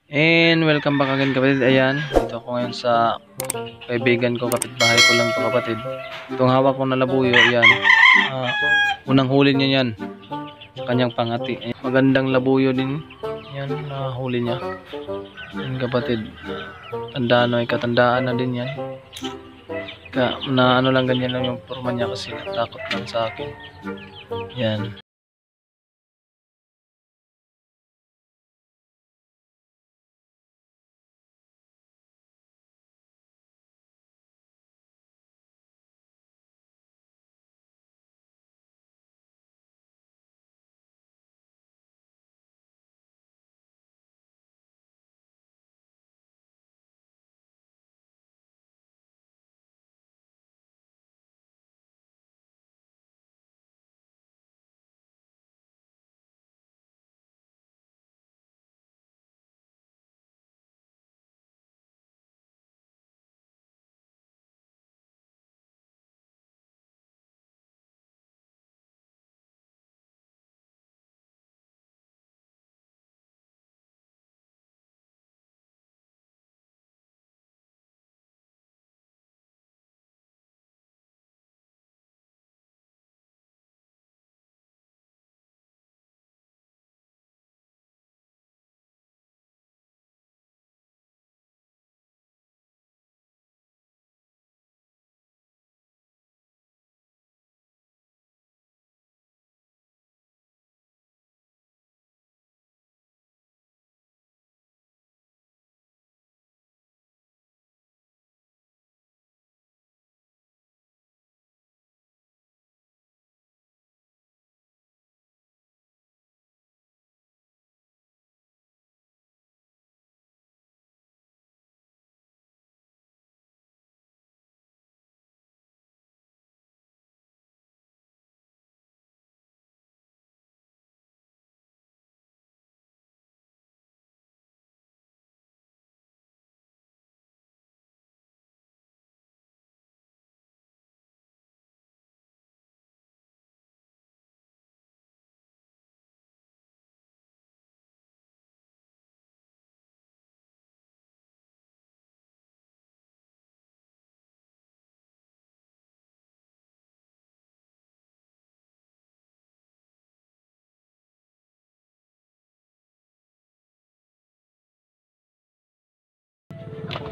And welcome back again kapatid. Ayan, dito ako ngayon sa kaibigan ko, kapitbahay ko lang to kapatid. Itong hawak ko na labuyo, ayan. Unang huli niya yan. Kanyang pangati. Ayan, magandang labuyo din. Yan, huli niya. Yan kapatid. Tandaan ay katandaan na din yan. Na ano lang ganyan lang yung forma niya kasi natakot lang sa akin. Yan.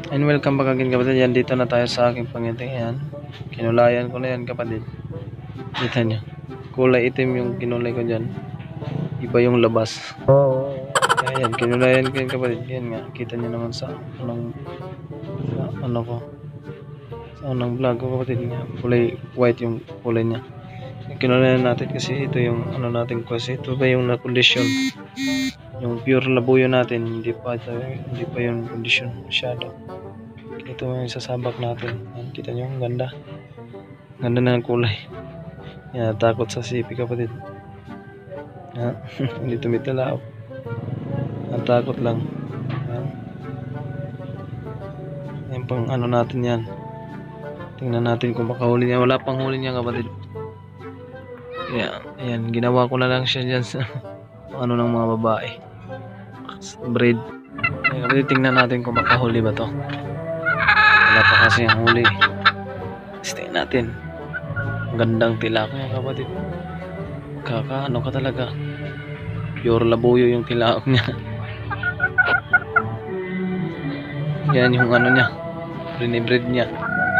And welcome back again kapatid. Yan, dito na tayo sa aking pangiting. Yan, kinulayan ko na yan kapatid. Kita nyo, kulay itim yung kinulay ko dyan, iba yung labas. Ayan, kinulayan ko yan kapatid. Yan nga, kita nyo naman sa ano ko, sa unang vlog ko kapatid nga, kulay white yung kulay nya. Kinulayan natin kasi ito yung ano natin, kasi ito ba yung na-condition, yung pure labuyo natin, hindi pa yung condition masyado. Ito yung sasabak natin. Yan, kita nyo, ang ganda na ng kulay. Yan, takot sa sipi kapatid. Yan, hindi tumitalaw. Ang takot lang. Yan. Yan pang ano natin yan. Tingnan natin kung makahuli niya. Wala pang huli niya kapatid. Yan, yan, ginawa ko na lang siya dyan sa ano ng mga babae. Breed. Yan, kapatid, tingnan natin kung makahuli ba to. Wala pa kasi ang huli. Tingnan natin. Ang gandang tilak niya kapatid. Ano ka talaga. Pure labuyo yung tilak niya. Yan yung ano niya, rinibreed niya.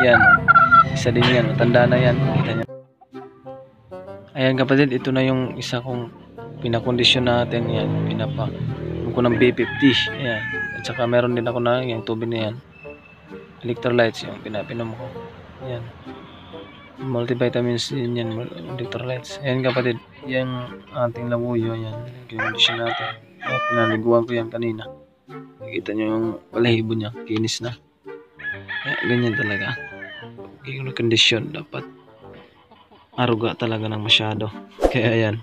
Yan, isa din yan, matanda na yan. Kita niya. Ayan kapatid, ito na yung isa kong pinakondisyon natin. Yan, pinapainom ko ng B50. Ayan, at saka meron din ako na yung tubig na yan, electrolytes yung pinapinom ko. Yan, multivitamins din yan, electrolytes. Ayan kapatid, yung ating labuyo, yan, kinondisyon natin. Ayan, pinaliguan ko yan kanina. Nakita nyo yung balahibo niya, kinis na. Kaya ganyan talaga. Yung condition, dapat aruga talaga ng masyado. Kaya yan,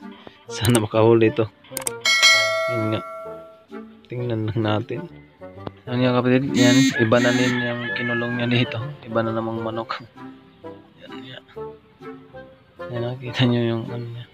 sana makahuli ito. Yun nga, tingnan lang natin. Ano nga kapatid, yan, iba na din yung kinulong niya dito. Iba na namang manok. Yan, yan. Yan, nakita nyo yung ano niya.